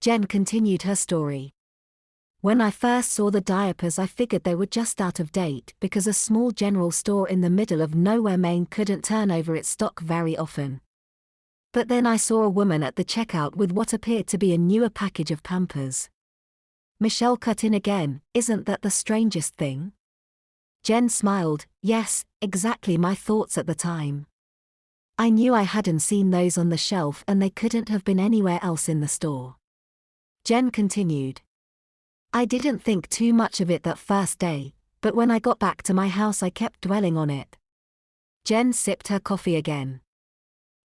Jen continued her story. When I first saw the diapers I figured they were just out of date because a small general store in the middle of nowhere Maine couldn't turn over its stock very often. But then I saw a woman at the checkout with what appeared to be a newer package of Pampers. Michelle cut in again, isn't that the strangest thing? Jen smiled, yes, exactly my thoughts at the time. I knew I hadn't seen those on the shelf and they couldn't have been anywhere else in the store. Jen continued. I didn't think too much of it that first day, but when I got back to my house I kept dwelling on it. Jen sipped her coffee again.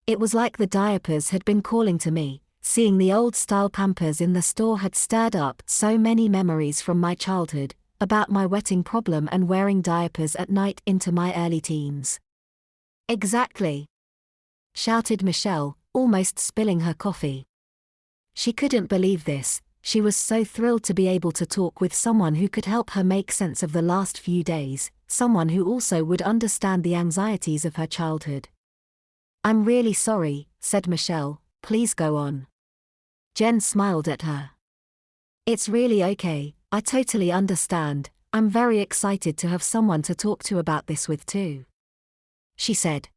It was like the diapers had been calling to me. Seeing the old-style Pampers in the store had stirred up so many memories from my childhood, about my wetting problem and wearing diapers at night into my early teens. Exactly! Shouted Michelle, almost spilling her coffee. She couldn't believe this. She was so thrilled to be able to talk with someone who could help her make sense of the last few days, someone who also would understand the anxieties of her childhood. I'm really sorry, said Michelle, please go on. Jen smiled at her. It's really okay, I totally understand, I'm very excited to have someone to talk to about this with too. She said.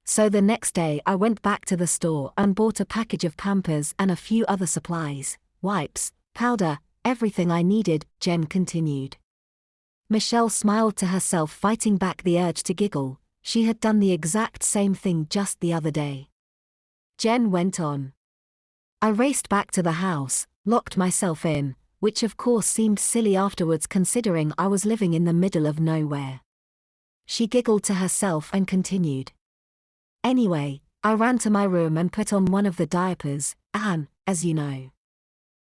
So the next day I went back to the store and bought a package of Pampers and a few other supplies. Wipes, powder, everything I needed, Jen continued. Michelle smiled to herself, fighting back the urge to giggle. She had done the exact same thing just the other day. Jen went on. I raced back to the house, locked myself in, which of course seemed silly afterwards considering I was living in the middle of nowhere. She giggled to herself and continued. Anyway, I ran to my room and put on one of the diapers, and, as you know,